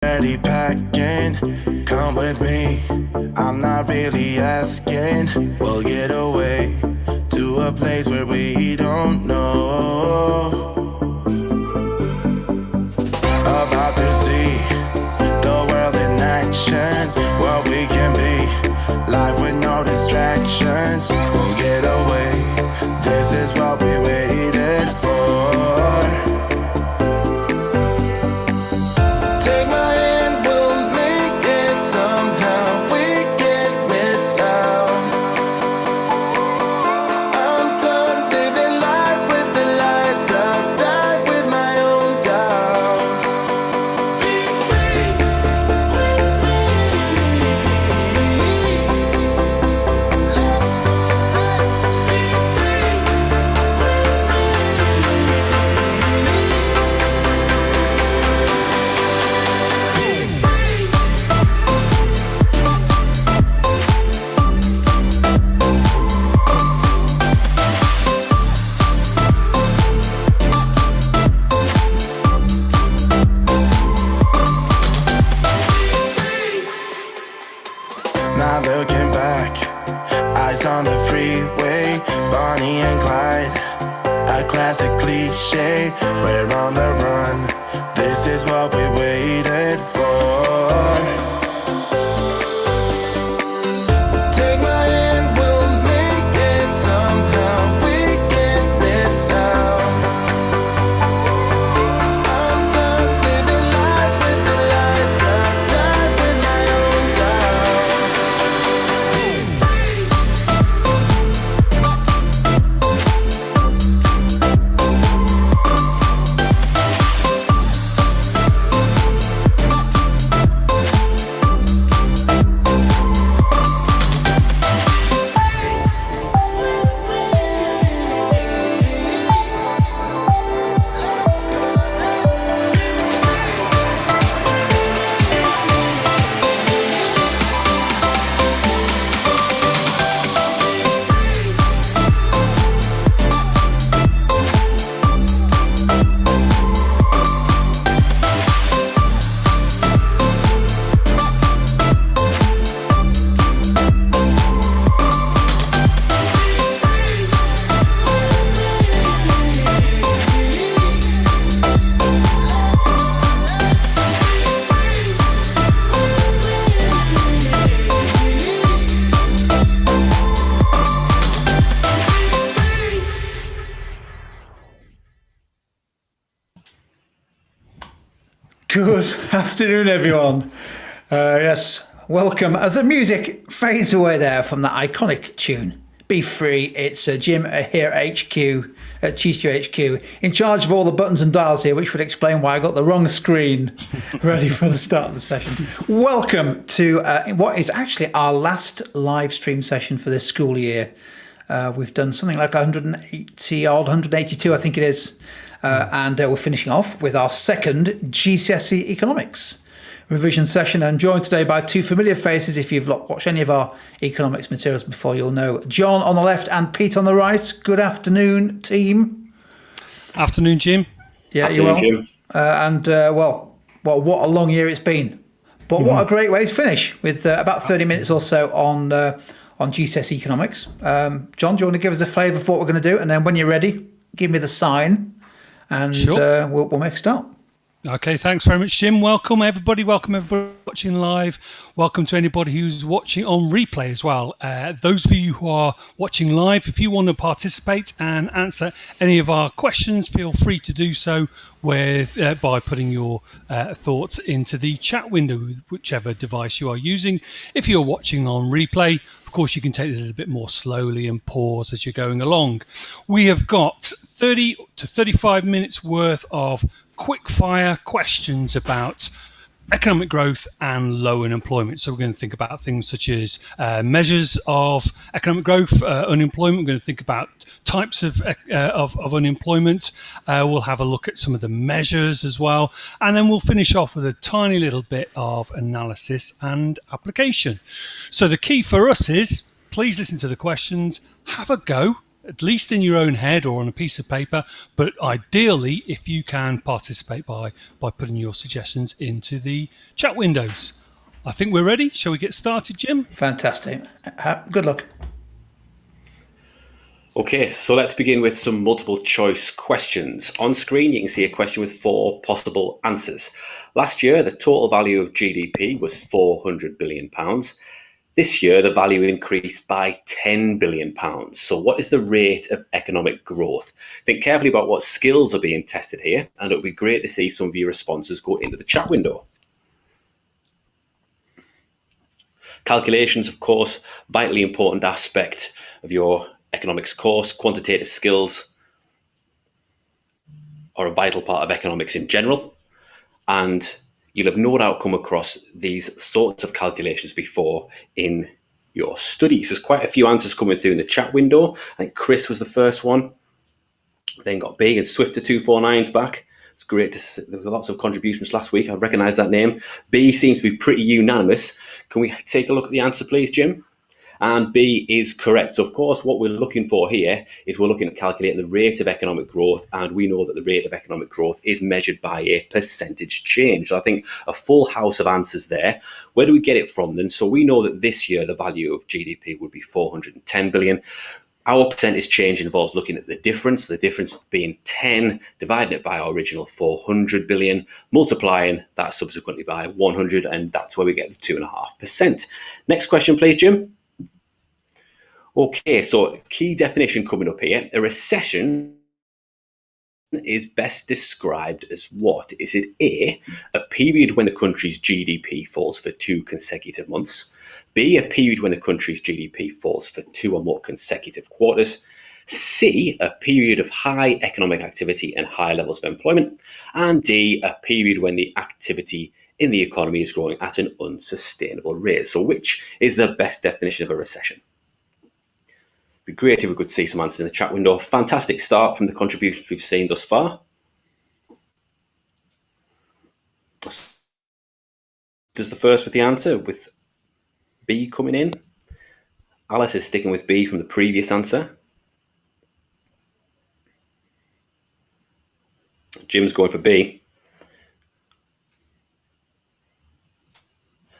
Ready packing, come with me. I'm not really asking. We'll get away to a place where we don't know. About to see the world in action, what we can be, life with no distractions. We'll get away, this is what we waited for. Not looking back, eyes on the freeway, Bonnie and Clyde, a classic cliche. We're on the run, this is what we waited for. Take my hand, we'll make it somehow. We can't miss out. I'm done living life with the lights out. Died with my own doubts. Good afternoon, everyone. Yes, welcome. As the music fades away there from that iconic tune, Be Free, it's Jim here at HQ, at GCSE HQ, in charge of all the buttons and dials here, which would explain why I got the wrong screen ready for the start of the session. Welcome to what is actually our last live stream session for this school year. We've done something like 180 odd, 182, I think it is. And we're finishing off with our second GCSE Economics revision session. I'm joined today by two familiar faces. If you've watched any of our economics materials before, you'll know Jon on the left and Pete on the right. Good afternoon, team. Afternoon, Jim. Yeah, afternoon, you well? Jim. Well, what a long year it's been. But what a great way to finish with about 30 minutes or so on GCSE Economics. Jon, do you want to give us a flavour for what we're going to do? And then when you're ready, give me the sign. And sure. We'll make a start. Okay, thanks very much, Jim. Welcome, everybody. Welcome, everybody watching live. Welcome to anybody who's watching on replay as well. Those of you who are watching live, if you want to participate and answer any of our questions, feel free to do so by putting your thoughts into the chat window with whichever device you are using. If you're watching on replay, of course, you can take this a little bit more slowly and pause as you're going along. We have got 30 to 35 minutes worth of quick fire questions about economic growth and low unemployment. So we're going to think about things such as measures of economic growth, unemployment. We're going to think about types of unemployment. We'll have a look at some of the measures as well. And then we'll finish off with a tiny little bit of analysis and application. So the key for us is, please listen to the questions, have a go at least in your own head or on a piece of paper, but ideally if you can participate by putting your suggestions into the chat windows. I think we're ready. Shall we get started, Jim? Fantastic. Good luck. Okay, so let's begin with some multiple choice questions. On screen, you can see a question with 4 possible answers. Last year, the total value of GDP was £400 billion. This year, the value increased by £10 billion. So what is the rate of economic growth? Think carefully about what skills are being tested here, and it would be great to see some of your responses go into the chat window. Calculations, of course, vitally important aspect of your economics course. Quantitative skills are a vital part of economics in general, and you'll have no doubt come across these sorts of calculations before in your studies. There's quite a few answers coming through in the chat window. I think Chris was the first one, then got B and Swifter 249's back. It's great to see. There were lots of contributions last week. I recognise that name. B seems to be pretty unanimous. Can we take a look at the answer, please, Jim? And B is correct. So, of course, what we're looking for here is we're looking at calculating the rate of economic growth, and we know that the rate of economic growth is measured by a percentage change. So I think a full house of answers there. Where do we get it from then? So we know that this year the value of GDP would be 410 billion. Our percentage change involves looking at the difference being 10, dividing it by our original 400 billion, multiplying that subsequently by 100, and that's where we get the 2.5%. Next question, please, Jim. Okay, so key definition coming up here. A recession is best described as what? Is it a period when the country's GDP falls for 2 consecutive months? B, a period when the country's GDP falls for 2 or more consecutive quarters? C, a period of high economic activity and high levels of employment? And D, a period when the activity in the economy is growing at an unsustainable rate. So which is the best definition of a recession? Be great if we could see some answers in the chat window. Fantastic start from the contributions we've seen thus far. Does the first with the answer, with B coming in? Alice is sticking with B from the previous answer. Jim's going for B.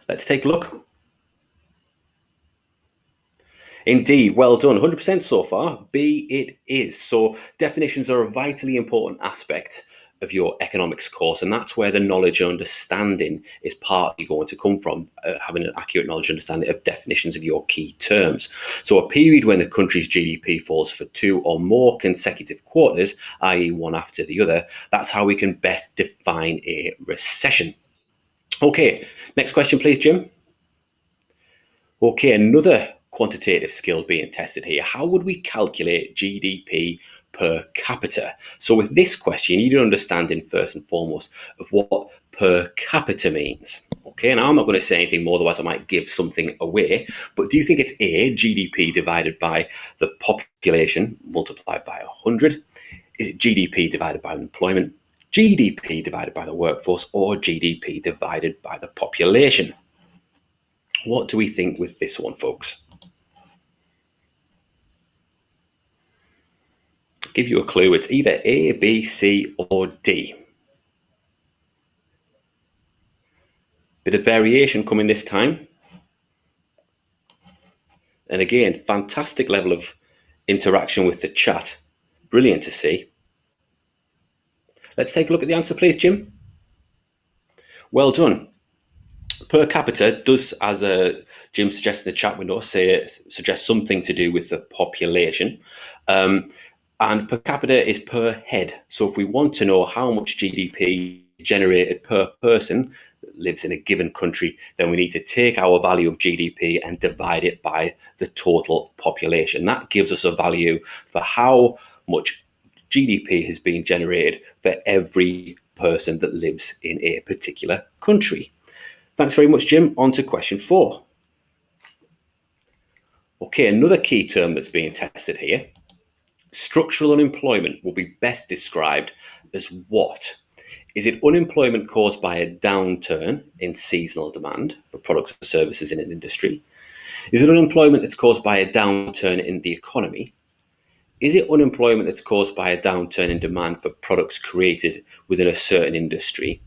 Let's take a look. Indeed, well done. 100% so far. B it is. So definitions are a vitally important aspect of your economics course, and that's where the knowledge and understanding is partly going to come from, having an accurate knowledge and understanding of definitions of your key terms. So a period when the country's GDP falls for 2 or more consecutive quarters, i.e. one after the other, that's how we can best define a recession. Okay, next question please, Jim. Okay, another quantitative skill being tested here. How would we calculate GDP per capita? So with this question, you need an understanding first and foremost of what per capita means. Okay, now I'm not going to say anything more, otherwise I might give something away. But do you think it's A, GDP divided by the population multiplied by 100? Is it GDP divided by employment, GDP divided by the workforce, or GDP divided by the population? What do we think with this one, folks? I'll give you a clue. It's either A, B, C, or D. Bit of variation coming this time. And again, fantastic level of interaction with the chat. Brilliant to see. Let's take a look at the answer, please, Jim. Well done. Per capita does, as Jim suggested in the chat window, suggest something to do with the population. And per capita is per head. So if we want to know how much GDP generated per person that lives in a given country, then we need to take our value of GDP and divide it by the total population. That gives us a value for how much GDP has been generated for every person that lives in a particular country. Thanks very much, Jim. On to question 4. Okay, another key term that's being tested here. Structural unemployment will be best described as what? Is it unemployment caused by a downturn in seasonal demand for products or services in an industry? Is it unemployment that's caused by a downturn in the economy? Is it unemployment that's caused by a downturn in demand for products created within a certain industry?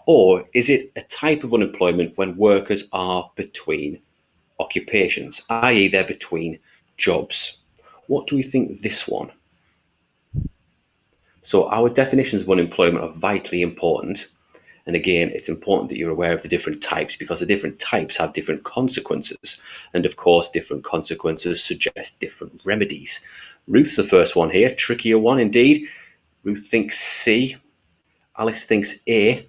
Or is it a type of unemployment when workers are between occupations, i.e., they're between jobs? What do we think this one? So, our definitions of unemployment are vitally important. And again, it's important that you're aware of the different types because the different types have different consequences. And of course, different consequences suggest different remedies. Ruth's the first one here, trickier one indeed. Ruth thinks C. Alice thinks A.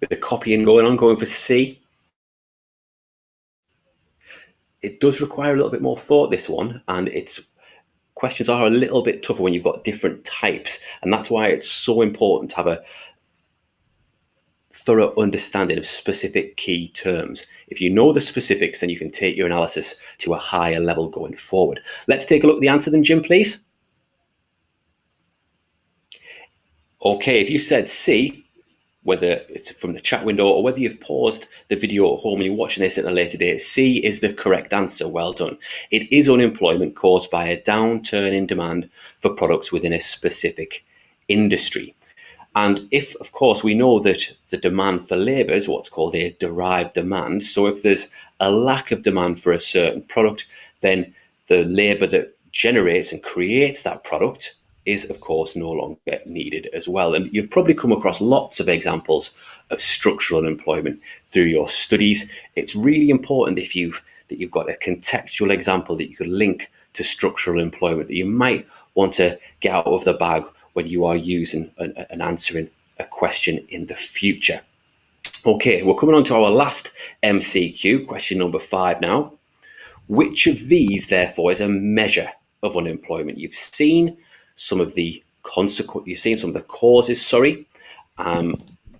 Bit of copying going on, going for C. It does require a little bit more thought, this one, and its questions are a little bit tougher when you've got different types. And that's why it's so important to have a thorough understanding of specific key terms. If you know the specifics, then you can take your analysis to a higher level going forward. Let's take a look at the answer then, Jim, please. Okay, if you said C, whether it's from the chat window or whether you've paused the video at home and you're watching this at a later date, C is the correct answer. Well done. It is unemployment caused by a downturn in demand for products within a specific industry. And if, of course, we know that the demand for labour is what's called a derived demand. So if there's a lack of demand for a certain product, then the labour that generates and creates that product is, of course, no longer needed as well. And you've probably come across lots of examples of structural unemployment through your studies. It's really important that you've got a contextual example that you could link to structural employment that you might want to get out of the bag when you are using and answering a question in the future. Okay, we're coming on to our last MCQ, question number 5 now. Which of these, therefore, is a measure of unemployment? You've seen some of the causes,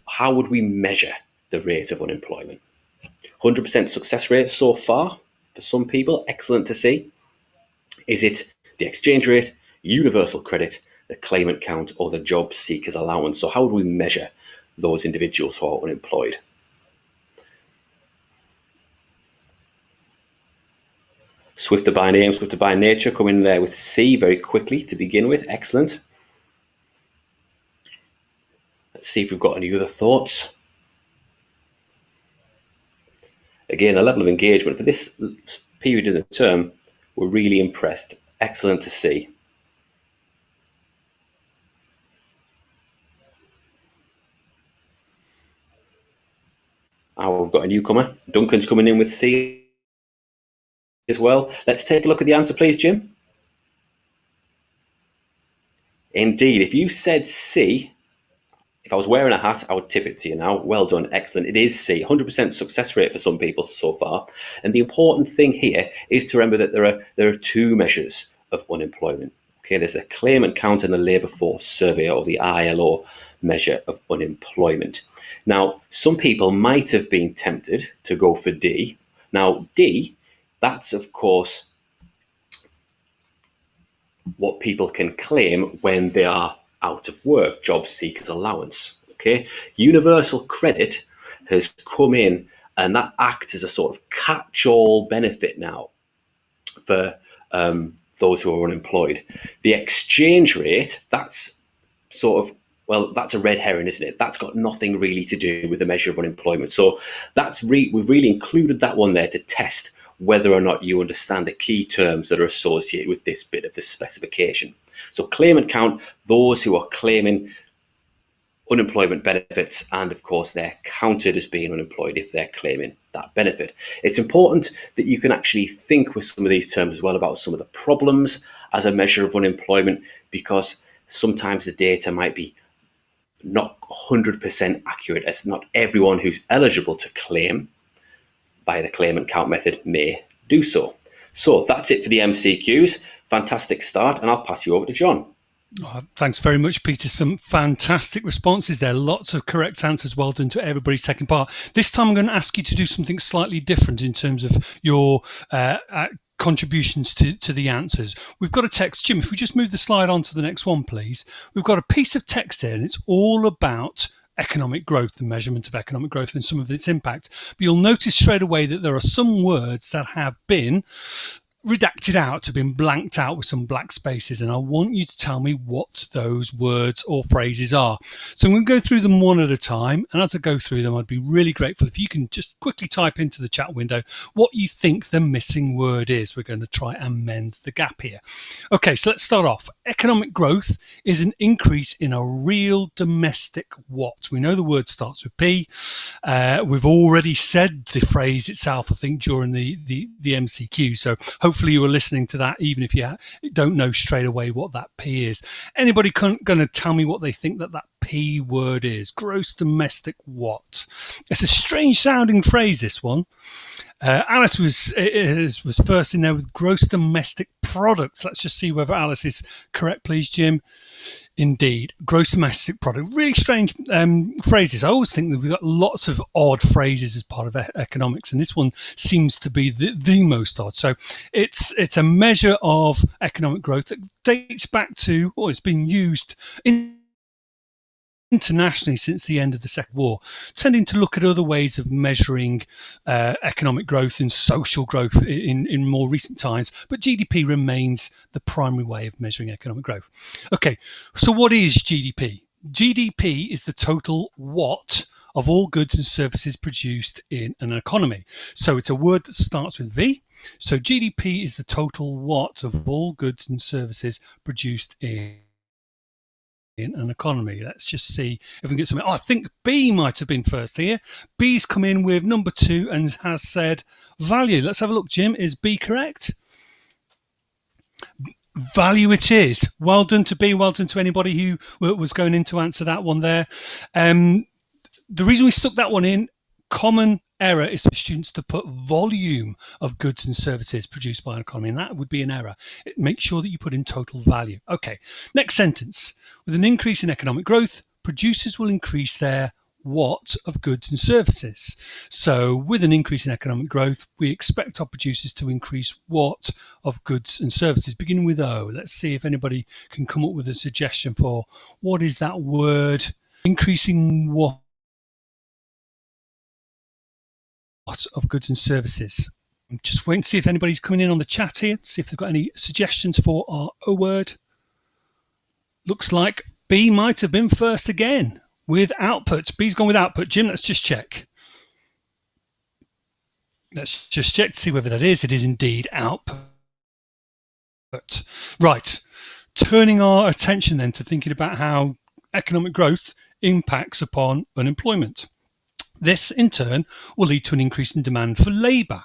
how would we measure the rate of unemployment? 100% success rate so far for some people, excellent to see. Is it the exchange rate, universal credit, the claimant count, or the job seekers allowance? So how would we measure those individuals who are unemployed? Swifter by name, swifter by nature, come in there with C very quickly to begin with. Excellent. Let's see if we've got any other thoughts. Again, a level of engagement for this period in the term, we're really impressed. Excellent to see. We've got a newcomer. Duncan's coming in with C as well. Let's take a look at the answer, please, Jim. Indeed, if you said C, if I was wearing a hat, I would tip it to you now. Well done, excellent. It is C, 100% success rate for some people so far. And the important thing here is to remember that there are 2 measures of unemployment. Okay, there's the claimant count and the labour force survey, or the ILO measure of unemployment. Now, some people might have been tempted to go for D. Now, D, that's of course what people can claim when they are out of work, job seekers allowance. Okay, universal credit has come in, and that acts as a sort of catch-all benefit now for those who are unemployed. The exchange rate, that's sort of, well, that's a red herring, isn't it? That's got nothing really to do with the measure of unemployment. So we've really included that one there to test whether or not you understand the key terms that are associated with this bit of the specification. So claimant count, those who are claiming unemployment benefits, and of course they're counted as being unemployed if they're claiming that benefit. It's important that you can actually think with some of these terms as well about some of the problems as a measure of unemployment, because sometimes the data might be not 100% accurate, as not everyone who's eligible to claim via the claimant count method may do so. So that's it for the MCQs. Fantastic start, and I'll pass you over to Jon. Oh, thanks very much, Peter. Some fantastic responses there. Lots of correct answers. Well done to everybody's taking part. This time I'm going to ask you to do something slightly different in terms of your contributions to the answers. We've got a text. Jim, if we just move the slide on to the next one, please. We've got a piece of text here, and it's all about economic growth, the measurement of economic growth and some of its impact. But you'll notice straight away that there are some words that have been redacted out, to been blanked out with some black spaces, and I want you to tell me what those words or phrases are. So I'm going to go through them one at a time, and as I go through them, I'd be really grateful if you can just quickly type into the chat window what you think the missing word is. We're going to try and mend the gap here. Okay, so let's start off. Economic growth is an increase in a real domestic what? We know the word starts with P. We've already said the phrase itself, I think, during the MCQ. So hopefully you were listening to that, even if you don't know straight away what that P is. Anybody going to tell me what they think that P word is? Gross domestic what? It's a strange sounding phrase, this one. Alice was first in there with gross domestic products. Let's just see whether Alice is correct, please, Jim. Indeed, gross domestic product. Really strange phrases. I always think that we've got lots of odd phrases as part of economics, and this one seems to be the most odd. So it's a measure of economic growth that dates back to, it's been used internationally since the end of the Second War, tending to look at other ways of measuring economic growth and social growth in more recent times, but GDP remains the primary way of measuring economic growth. Okay, so what is GDP? GDP is the total what of all goods and services produced in an economy. So it's a word that starts with V. So GDP is the total what of all goods and services produced in an economy. Let's just see if we can get something. I think B might have been first here. B's come in with number 2 and has said value. Let's have a look, Jim. Is B correct? Value it is. Well done to B. Well done to anybody who was going in to answer that one there. The reason we stuck that one in, common error is for students to put volume of goods and services produced by an economy, and that would be an error. Make sure that you put in total value. Okay, next sentence. With an increase in economic growth, producers will increase their what of goods and services. So with an increase in economic growth, we expect our producers to increase what of goods and services, beginning with O. Let's see if anybody can come up with a suggestion for what is that word. Increasing what of goods and services. I'm just waiting to see if anybody's coming in on the chat here, see if they've got any suggestions for our O word. Looks like B might have been first again with output. B's gone with output. Jim, let's just check. Let's just check to see whether that is. It is indeed output. Right. Turning our attention then to thinking about how economic growth impacts upon unemployment. This, in turn, will lead to an increase in demand for labour,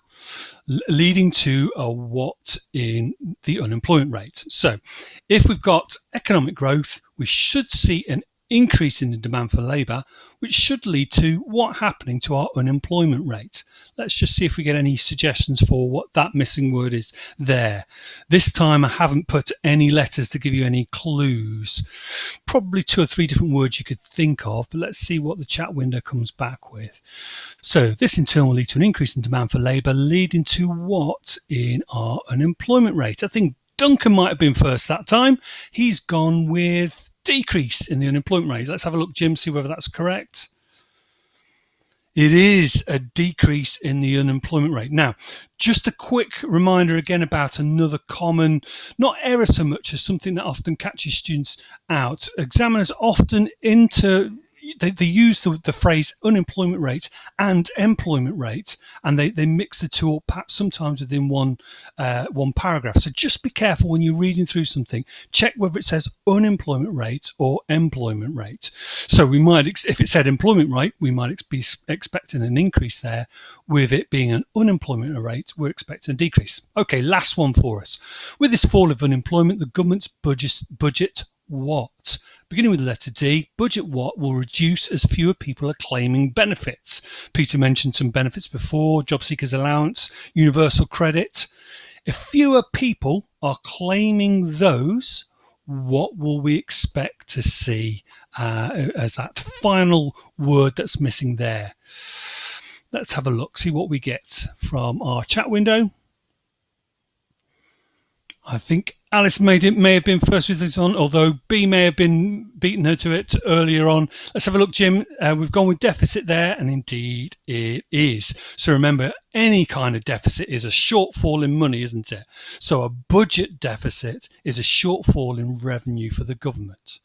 leading to a what in the unemployment rate. So, if we've got economic growth, we should see an increase in the demand for labour, which should lead to what happening to our unemployment rate. Let's just see if we get any suggestions for what that missing word is there. This time I haven't put any letters to give you any clues. Probably 2 or 3 different words you could think of, but let's see what the chat window comes back with. So this in turn will lead to an increase in demand for labour, leading to what in our unemployment rate? I think Duncan might have been first that time. He's gone with decrease in the unemployment rate. Let's have a look, Jim, see whether that's correct. It is a decrease in the unemployment rate. Now, just a quick reminder again about another common, not error so much as something that often catches students out. Examiners often they use the phrase unemployment rate and employment rate, and they mix the two up, perhaps sometimes within one paragraph. So just be careful when you're reading through something. Check whether it says unemployment rate or employment rate. So we might, if it said employment rate, we might be expecting an increase there. With it being an unemployment rate, we're expecting a decrease. Okay, last one for us. With this fall of unemployment, the government's budget what? Beginning with the letter D, budget what will reduce as fewer people are claiming benefits. Peter mentioned some benefits before, job seekers allowance, universal credit. If fewer people are claiming those, what will we expect to see as that final word that's missing there? Let's have a look, see what we get from our chat window. I think Alice may have been first with this on, although B may have been beaten her to it earlier on. Let's have a look, Jim. We've gone with deficit there, and indeed it is. So remember, any kind of deficit is a shortfall in money, isn't it? So a budget deficit is a shortfall in revenue for the government.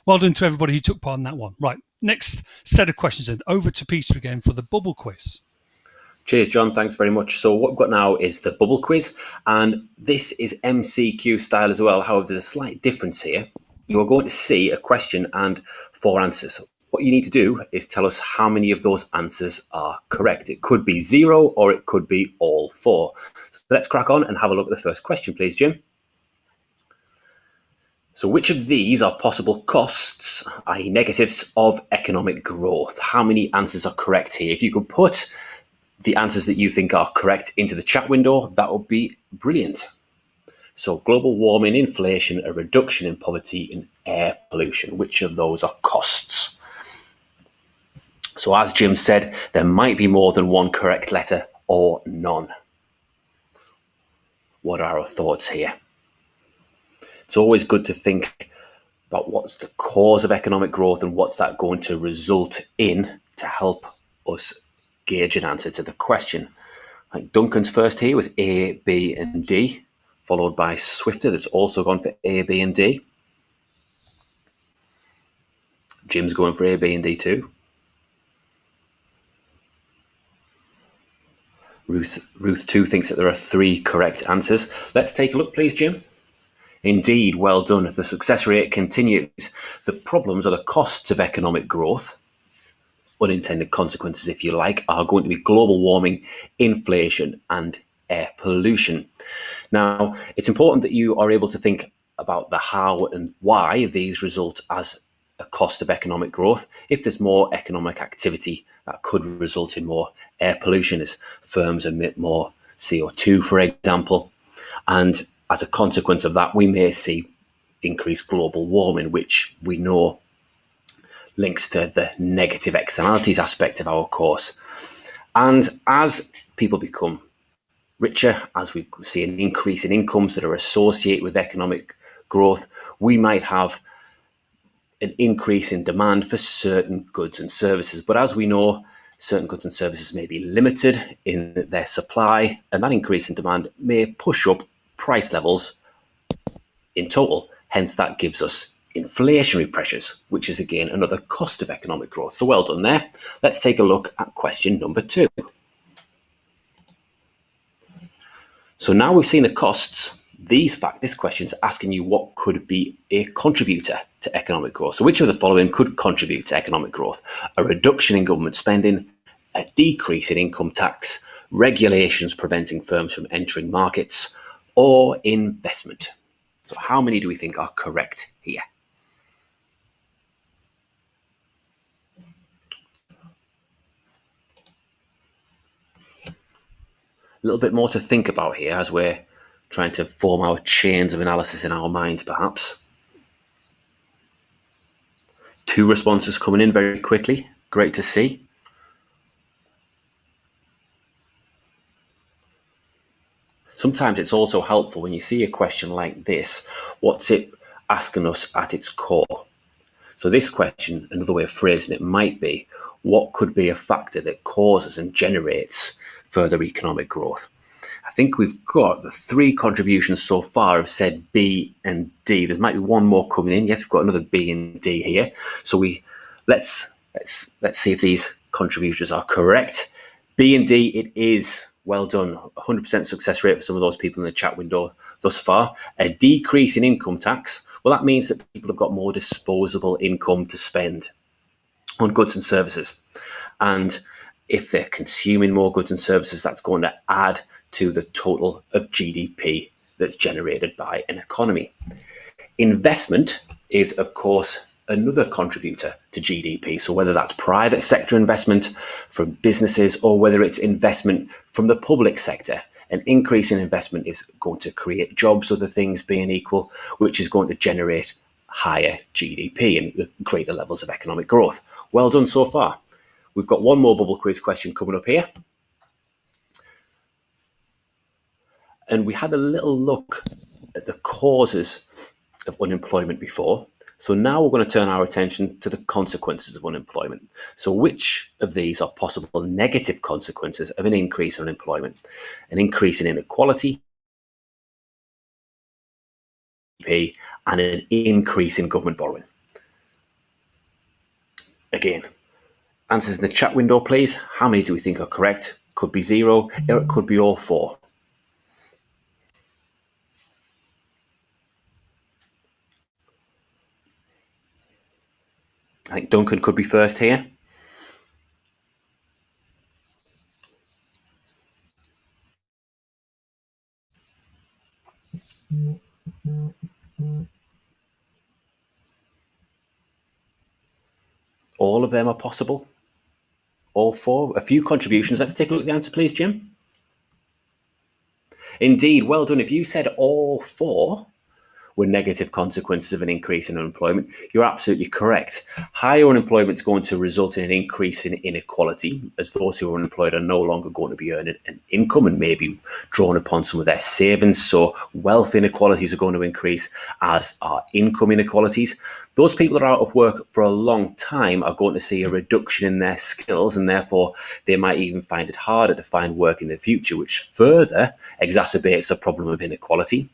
Well done to everybody who took part in that one. Right, next set of questions, and over to Peter again for the bubble quiz. Cheers, John. Thanks very much. So what we've got now is the bubble quiz, and this is MCQ style as well. However, there's a slight difference here. You are going to see a question and 4 answers. What you need to do is tell us how many of those answers are correct. It could be 0 or it could be all 4. So let's crack on and have a look at the first question, please, Jim. So which of these are possible costs, i.e. negatives, of economic growth? How many answers are correct here? If you could put the answers that you think are correct into the chat window, that would be brilliant. So global warming, inflation, a reduction in poverty, and air pollution. Which of those are costs? So as Jim said, there might be more than one correct letter or none. What are our thoughts here? It's always good to think about what's the cause of economic growth and what's that going to result in to help us gauge an answer to the question. I think Duncan's first here with A, B, and D, followed by Swifter that's also gone for A, B, and D. Jim's going for A, B, and D too. Ruth too thinks that there are 3 correct answers. Let's take a look, please, Jim. Indeed, well done. The success rate continues. The problems or the costs of economic growth, unintended consequences, if you like, are going to be global warming, inflation, and air pollution. Now, it's important that you are able to think about the how and why these result as a cost of economic growth. If there's more economic activity, that could result in more air pollution as firms emit more CO2, for example. And as a consequence of that, we may see increased global warming, which we know links to the negative externalities aspect of our course. And as people become richer, as we see an increase in incomes that are associated with economic growth, we might have an increase in demand for certain goods and services. But as we know, certain goods and services may be limited in their supply, and that increase in demand may push up price levels in total. Hence, that gives us inflationary pressures, which is again another cost of economic growth. So well done there. Let's take a look at question number 2. So now we've seen the costs. This question is asking you what could be a contributor to economic growth. So which of the following could contribute to economic growth? A reduction in government spending, a decrease in income tax, regulations preventing firms from entering markets, or investment. So how many do we think are correct here? A little bit more to think about here as we're trying to form our chains of analysis in our minds, perhaps. 2 responses coming in very quickly. Great to see. Sometimes it's also helpful when you see a question like this, what's it asking us at its core? So this question, another way of phrasing it might be, what could be a factor that causes and generates further economic growth? I think we've got the 3 contributions so far have said B and D. There might be one more coming in. Yes, we've got another B and D here. So let's see if these contributions are correct. B and D, it is. Well done. 100% success rate for some of those people in the chat window thus far. A decrease in income tax. Well, that means that people have got more disposable income to spend on goods and services. And if they're consuming more goods and services, that's going to add to the total of GDP that's generated by an economy. Investment is, of course, another contributor to GDP. So whether that's private sector investment from businesses or whether it's investment from the public sector, an increase in investment is going to create jobs, other things being equal, which is going to generate higher GDP and greater levels of economic growth. Well done so far. We've got one more bubble quiz question coming up here. And we had a little look at the causes of unemployment before. So now we're going to turn our attention to the consequences of unemployment. So which of these are possible negative consequences of an increase in unemployment? An increase in inequality, and an increase in government borrowing. Again, answers in the chat window, please. How many do we think are correct? Could be 0, or it could be all 4. I think Duncan could be first here. All of them are possible. All 4. A few contributions. Let's take a look at the answer, please, Jim. Indeed, well done. If you said all 4 were negative consequences of an increase in unemployment, you're absolutely correct. Higher unemployment is going to result in an increase in inequality, as those who are unemployed are no longer going to be earning an income and maybe drawn upon some of their savings. So wealth inequalities are going to increase, as are income inequalities. Those people that are out of work for a long time are going to see a reduction in their skills, and therefore they might even find it harder to find work in the future, which further exacerbates the problem of inequality.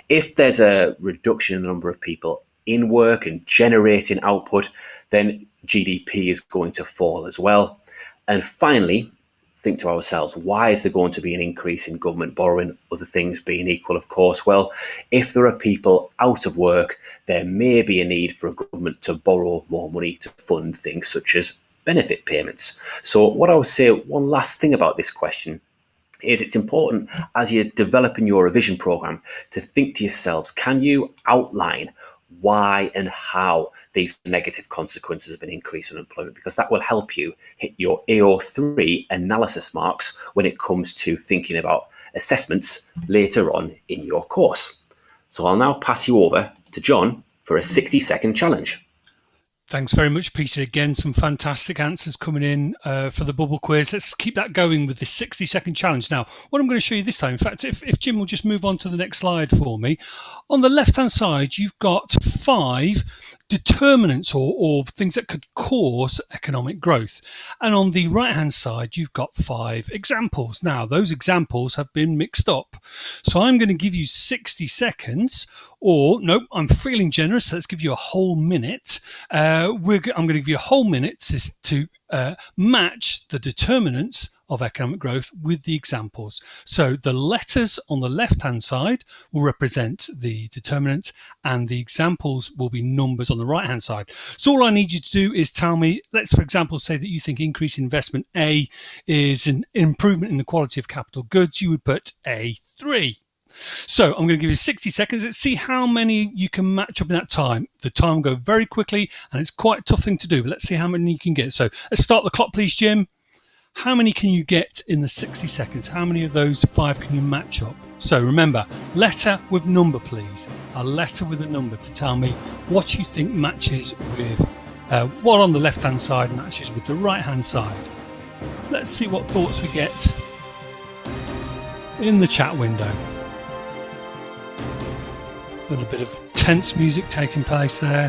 If there's a reduction in the number of people in work and generating output, then GDP is going to fall as well. And finally, think to ourselves, why is there going to be an increase in government borrowing, other things being equal, of course? Well, if there are people out of work, there may be a need for a government to borrow more money to fund things such as benefit payments. So what I would say, one last thing about this question, is it's important as you're developing your revision program to think to yourselves, can you outline why and how these negative consequences of an increase in unemployment? Because that will help you hit your AO3 analysis marks when it comes to thinking about assessments later on in your course. So I'll now pass you over to Jon for a 60-second challenge. Thanks very much, Peter. Again, some fantastic answers coming in for the bubble quiz. Let's keep that going with the 60-second challenge. Now, what I'm going to show you this time, in fact, if Jim will just move on to the next slide for me. On the left-hand side, you've got 5 determinants or things that could cause economic growth. And on the right-hand side, you've got 5 examples. Now, those examples have been mixed up. So I'm going to give you 60 seconds, or nope, I'm feeling generous. So let's give you a whole minute. I'm going to give you a whole minute to match the determinants of economic growth with the examples. So the letters on the left-hand side will represent the determinants, and the examples will be numbers on the right-hand side. So all I need you to do is tell me, let's for example say that you think increased investment A is an improvement in the quality of capital goods. You would put A3. So I'm going to give you 60 seconds. Let's see how many you can match up in that time. The time will go very quickly, and it's quite a tough thing to do, but let's see how many you can get. So let's start the clock, please, Jim. How many can you get in the 60 seconds? How many of those 5 can you match up? So remember, letter with number, please. A letter with a number to tell me what you think matches with what on the left-hand side matches with the right-hand side. Let's see what thoughts we get in the chat window. A little bit of tense music taking place there,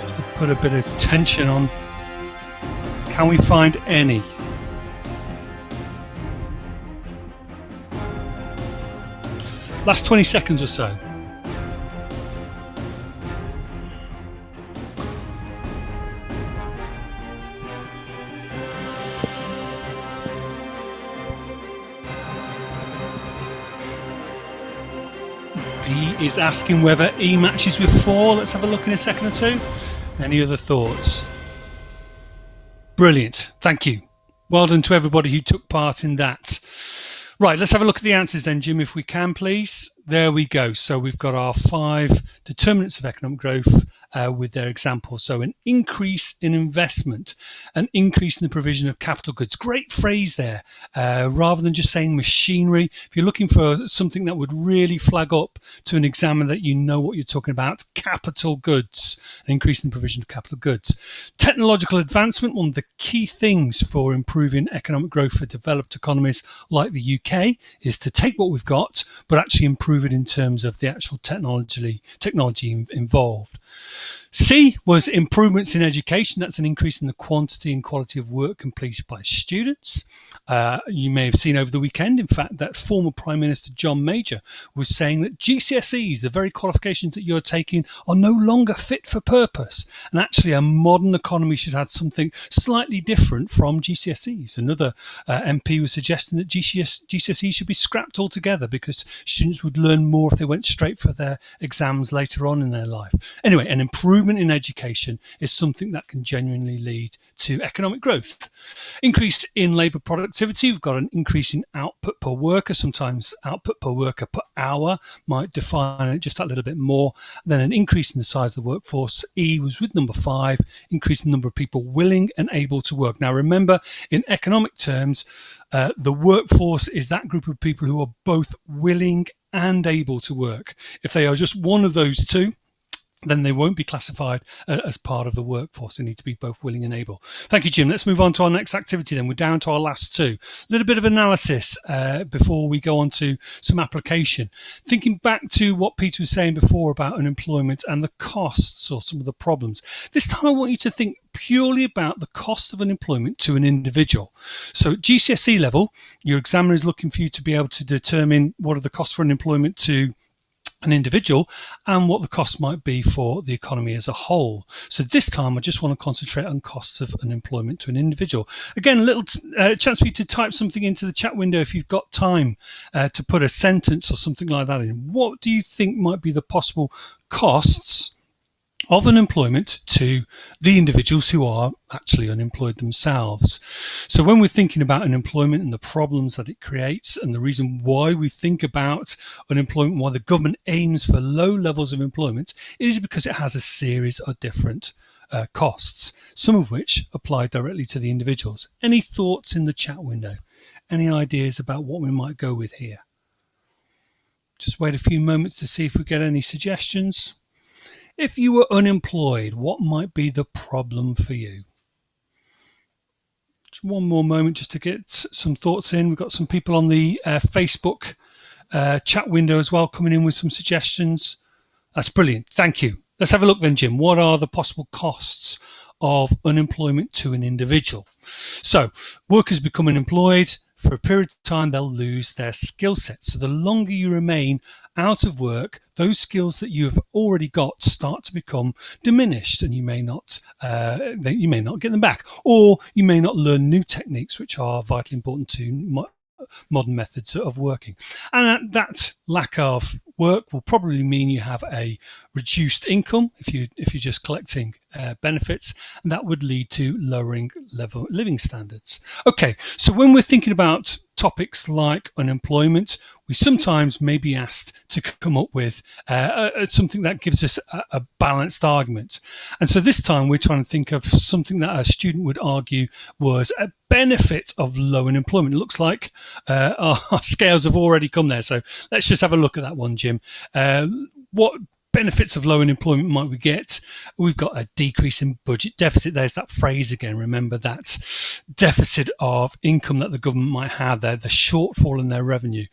just to put a bit of tension on. Can we find any? Last 20 seconds or so. B is asking whether E matches with 4. Let's have a look in a second or two. Any other thoughts? Brilliant. Thank you. Well done to everybody who took part in that. Right, let's have a look at the answers then, Jim, if we can, please. There we go. So we've got our 5 determinants of economic growth with their examples. So an increase in investment, an increase in the provision of capital goods. Great phrase there. Rather than just saying machinery, if you're looking for something that would really flag up to an examiner that you know what you're talking about, capital goods, an increase in the provision of capital goods. Technological advancement, one of the key things for improving economic growth for developed economies like the UK is to take what we've got, but actually improve improve it in terms of the actual technology involved. C was improvements in education. That's an increase in the quantity and quality of work completed by students. You may have seen over the weekend, in fact, that former Prime Minister John Major was saying that GCSEs, the very qualifications that you're taking, are no longer fit for purpose. And actually, a modern economy should have something slightly different from GCSEs. Another MP was suggesting that GCSEs should be scrapped altogether because students would learn more if they went straight for their exams later on in their life. Anyway, an improvement in education is something that can genuinely lead to economic growth. Increase in labour productivity. We've got an increase in output per worker. Sometimes output per worker per hour might define it just that little bit more. Then an increase in the size of the workforce. E was with number 5, increase in the number of people willing and able to work. Now remember, in economic terms, the workforce is that group of people who are both willing and able to work. If they are just one of those two, then they won't be classified as part of the workforce. They need to be both willing and able. Thank you, Jim. Let's move on to our next activity then. We're down to our last two. A little bit of analysis before we go on to some application. Thinking back to what Peter was saying before about unemployment and the costs or some of the problems. This time I want you to think purely about the cost of unemployment to an individual. So at GCSE level, your examiner is looking for you to be able to determine what are the costs for unemployment to an individual and what the cost might be for the economy as a whole. So this time I just want to concentrate on costs of unemployment to an individual. Again, a little chance for you to type something into the chat window if you've got time to put a sentence or something like that in. What do you think might be the possible costs of unemployment to the individuals who are actually unemployed themselves? So when we're thinking about unemployment and the problems that it creates and the reason why we think about unemployment, why the government aims for low levels of employment, is because it has a series of different costs, some of which apply directly to the individuals. Any thoughts in the chat window? Any ideas about what we might go with here? Just wait a few moments to see if we get any suggestions. If you were unemployed, what might be the problem for you? Just one more moment just to get some thoughts in. We've got some people on the Facebook chat window as well coming in with some suggestions. That's brilliant. Thank you. Let's have a look then, Jim. What are the possible costs of unemployment to an individual? So workers become unemployed. For a period of time, they'll lose their skill set. So the longer you remain out of work, those skills that you have already got start to become diminished, and you may not get them back, or you may not learn new techniques which are vitally important to modern methods of working. And that lack of work will probably mean you have a reduced income if you're just collecting benefits, and that would lead to lowering living standards. Okay, so when we're thinking about topics like unemployment, we sometimes may be asked to come up with something that gives us a balanced argument. And so this time we're trying to think of something that a student would argue was a benefit of low unemployment. It looks like our scales have already come there. So let's just have a look at that one, Jim. What benefits of low unemployment might we get? We've got a decrease in budget deficit. There's that phrase again. Remember that deficit of income that the government might have there, the shortfall in their revenue.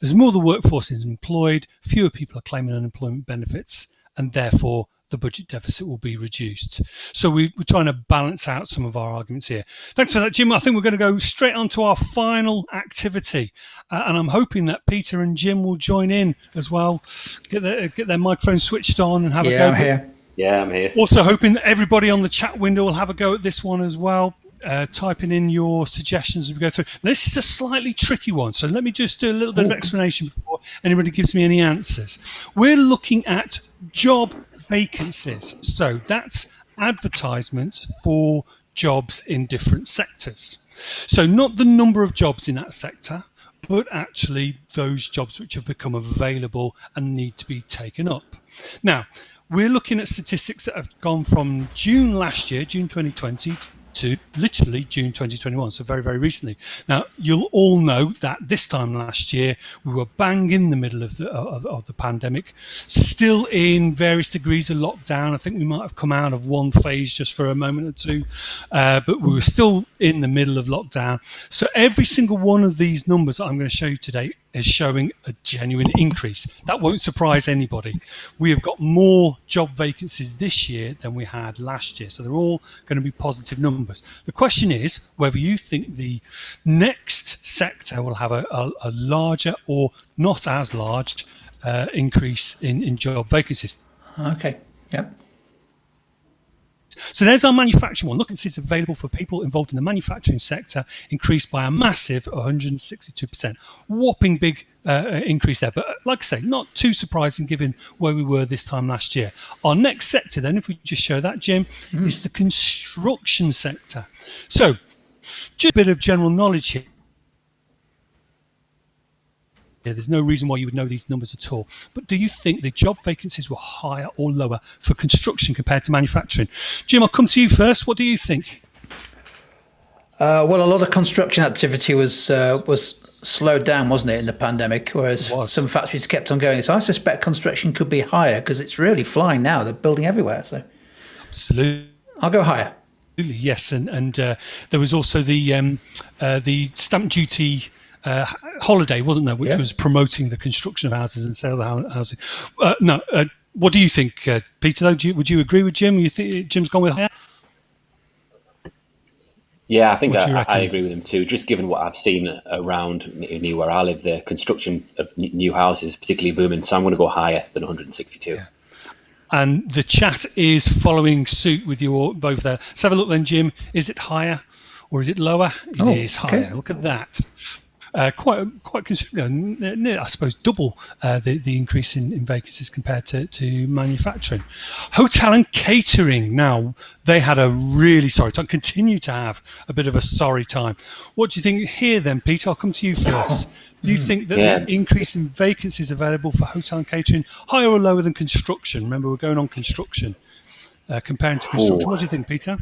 As more of the workforce is employed, fewer people are claiming unemployment benefits, and therefore the budget deficit will be reduced. So we're trying to balance out some of our arguments here. Thanks for that, Jim. I think we're going to go straight on to our final activity. And I'm hoping that Peter and Jim will join in as well, get their microphones switched on and have a go. Yeah, I'm here. Yeah, I'm here. Also hoping that everybody on the chat window will have a go at this one as well. Typing in your suggestions as we go through. This is a slightly tricky one, so let me just do a little bit of explanation before anybody gives me any answers. We're looking at job vacancies. So that's advertisements for jobs in different sectors. So not the number of jobs in that sector, but actually those jobs which have become available and need to be taken up. Now, we're looking at statistics that have gone from June last year, June 2020, to literally June 2021, so very, very recently. Now, you'll all know that this time last year, we were bang in the middle of the pandemic, still in various degrees of lockdown. I think we might have come out of one phase just for a moment or two, but we were still in the middle of lockdown. So every single one of these numbers that I'm going to show you today is showing a genuine increase. That won't surprise anybody. We have got more job vacancies this year than we had last year. So they're all going to be positive numbers. The question is whether you think the next sector will have a larger or not as large increase in job vacancies. Okay. Yep. So there's our manufacturing one. Vacancies available for people involved in the manufacturing sector increased by a massive 162%. Whopping big increase there. But like I say, not too surprising given where we were this time last year. Our next sector then, if we just show that, Jim, is the construction sector. So just a bit of general knowledge here. There's no reason why you would know these numbers at all. But do you think the job vacancies were higher or lower for construction compared to manufacturing? Jim, I'll come to you first. What do you think? Well, a lot of construction activity was slowed down, wasn't it, in the pandemic, whereas some factories kept on going. So I suspect construction could be higher because it's really flying now. They're building everywhere. So Absolutely. I'll go higher. Yes, and there was also the stamp duty holiday, wasn't there, which was promoting the construction of houses and sale of housing. What do you think, Peter, though? Would you agree with Jim? You think Jim's gone with higher? Yeah, I think I agree with him too. Just given what I've seen around near where I live, the construction of new houses, particularly booming. So I'm going to go higher than 162. Yeah. And the chat is following suit with you both there. Let's have a look then, Jim. Is it higher or is it lower? It is higher. Okay. Look at that. Quite considerable, I suppose double the increase in vacancies compared to manufacturing. Hotel and catering, now they had a really sorry time, continue to have a bit of a sorry time. What do you think here then, Peter? I'll come to you first. Do you think that the increase in vacancies available for hotel and catering higher or lower than construction? Remember, we're going on construction, comparing to construction. What do you think, Peter?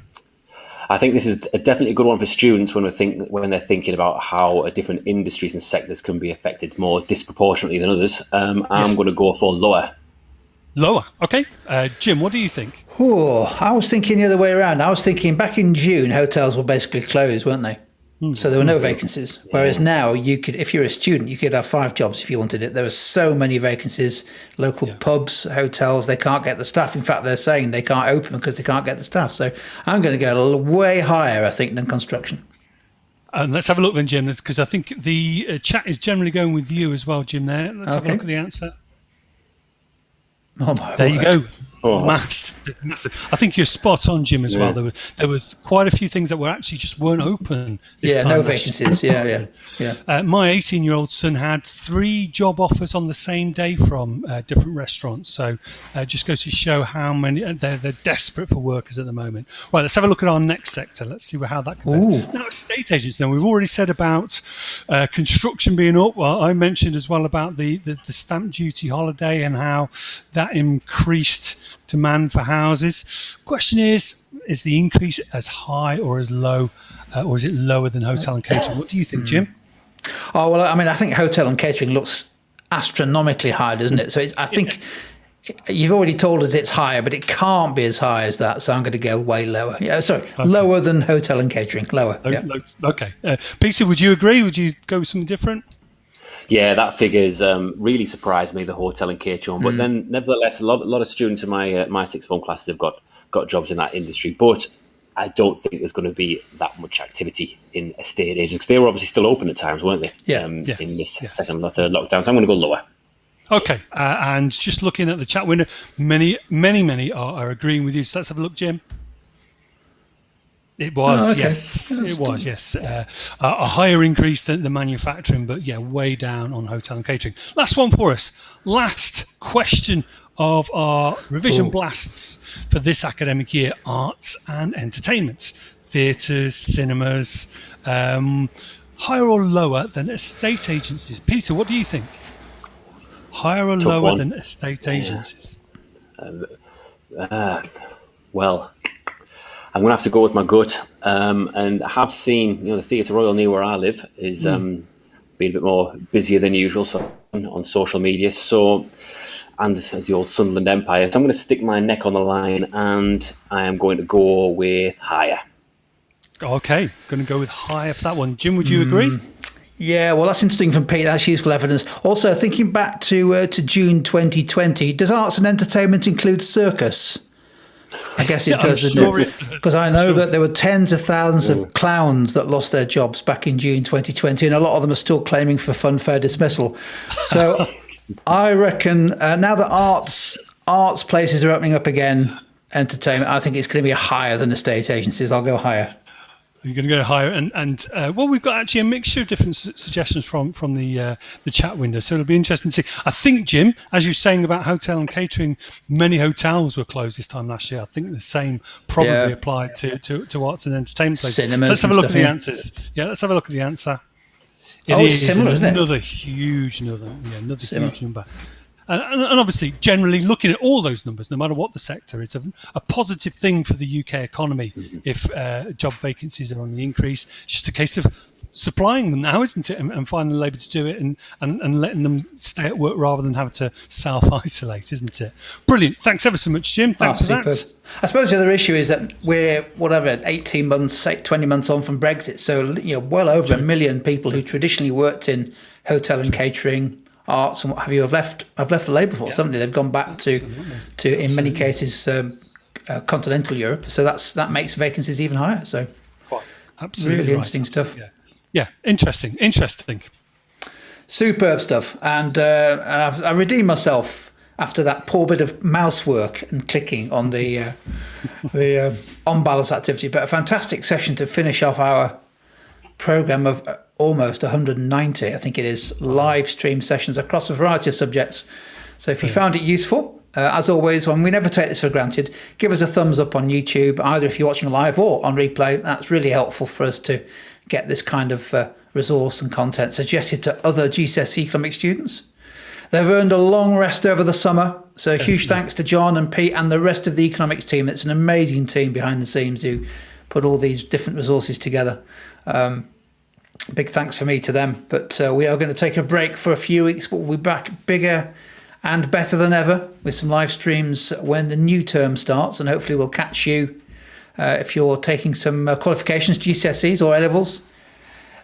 I think this is definitely a good one for students when they're thinking about how different industries and sectors can be affected more disproportionately than others. I'm going to go for lower. Lower, okay. Jim, what do you think? I was thinking the other way around. I was thinking back in June, hotels were basically closed, weren't they? So there were no vacancies. Whereas now, you could, if you're a student, you could have 5 jobs if you wanted it. There are so many vacancies. Local pubs, hotels, they can't get the staff. In fact, they're saying they can't open because they can't get the staff. So I'm going to go way higher, I think, than construction. And let's have a look then, Jim, because I think the chat is generally going with you as well, Jim. There, let's have a look at the answer. Oh my there word. You go. Massive. I think you're spot on, Jim, as well. There was quite a few things that were actually just weren't open this time. No vacancies. Yeah. My 18-year-old son had 3 job offers on the same day from different restaurants. So just goes to show how many they're desperate for workers at the moment. Right, let's have a look at our next sector. Let's see how that compares. Now, estate agents. Now, we've already said about construction being up. Well, I mentioned as well about the stamp duty holiday and how that increased demand for houses. Question is the increase as high or as low, or is it lower than hotel and catering? What do you think, Jim? Oh, well, I mean, I think hotel and catering looks astronomically high, doesn't it? So I think you've already told us it's higher, but it can't be as high as that. So I'm going to go way lower. Lower than hotel and catering. Lower. Okay. Peter, would you agree? Would you go with something different? Yeah, that figure's really surprised me, the hotel and catering. But then, nevertheless, a lot of students in my sixth form classes have got jobs in that industry. But I don't think there's going to be that much activity in estate agents because they were obviously still open at times, weren't they? In this second or third lockdown. So I'm going to go lower. Okay, and just looking at the chat window, many are agreeing with you. So let's have a look, Jim. It was, yes. It was, yes. A higher increase than the manufacturing, but way down on hotel and catering. Last one for us. Last question of our revision blasts for this academic year: arts and entertainment, theatres, cinemas. Higher or lower than estate agencies? Peter, what do you think? Higher or lower than estate agencies? Well, I'm going to have to go with my gut, and I have seen, the Theatre Royal near where I live is being a bit more busier than usual, so on social media. So, and as the old Sunderland Empire, so I'm going to stick my neck on the line, and I am going to go with higher. Okay, going to go with higher for that one. Jim, would you agree? Yeah, well, that's interesting from Pete. That's useful evidence. Also, thinking back to June 2020, does arts and entertainment include circus? I guess it does, doesn't it? Because I know that there were tens of thousands of clowns that lost their jobs back in June 2020, and a lot of them are still claiming for funfair dismissal. So I reckon now that arts places are opening up again, entertainment, I think it's going to be higher than estate agencies. I'll go higher. You're going to go higher, and well, we've got actually a mixture of different suggestions from the chat window, so it'll be interesting to see. I think, Jim, as you're saying about hotel and catering, many hotels were closed this time last year. I think the same probably applied to arts and entertainment places. Cinemas. So let's have a look at the answers. Yeah, let's have a look at the answer. It's similar, isn't it? Another huge number. And obviously, generally looking at all those numbers, no matter what the sector, is a positive thing for the UK economy if job vacancies are on the increase. It's just a case of supplying them now, isn't it? And finding the labour to do it and letting them stay at work rather than having to self-isolate, isn't it? Brilliant. Thanks ever so much, Jim. Thanks for that. I suppose the other issue is that we're, 18 months, 20 months on from Brexit. So, well over 1 million people who traditionally worked in hotel and catering, arts and what have you have left the labour force, haven't they? They've gone back to in many cases continental Europe, so that makes vacancies even higher. So absolutely really interesting stuff. Yeah, interesting superb stuff. And I redeemed myself after that poor bit of mouse work and clicking on the on balance activity, but a fantastic session to finish off our program of almost 190, I think it is, live stream sessions across a variety of subjects. So if you found it useful, as always, when we never take this for granted, give us a thumbs up on YouTube, either if you're watching live or on replay. That's really helpful for us to get this kind of resource and content suggested to other GCSE Economics students. They've earned a long rest over the summer, so huge thanks to Jon and Pete and the rest of the economics team. It's an amazing team behind the scenes who put all these different resources together. Big thanks for me to them. But we are going to take a break for a few weeks, but we'll be back bigger and better than ever with some live streams when the new term starts. And hopefully we'll catch you if you're taking some qualifications, GCSEs or A-levels,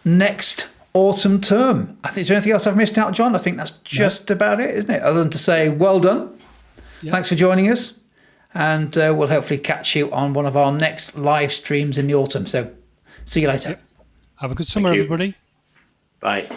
next autumn term. I think, is there anything else I've missed out, Jon? I think that's just about it, isn't it? Other than to say, well done. Yeah. Thanks for joining us. And we'll hopefully catch you on one of our next live streams in the autumn. So see you later. Have a good summer, everybody. Bye.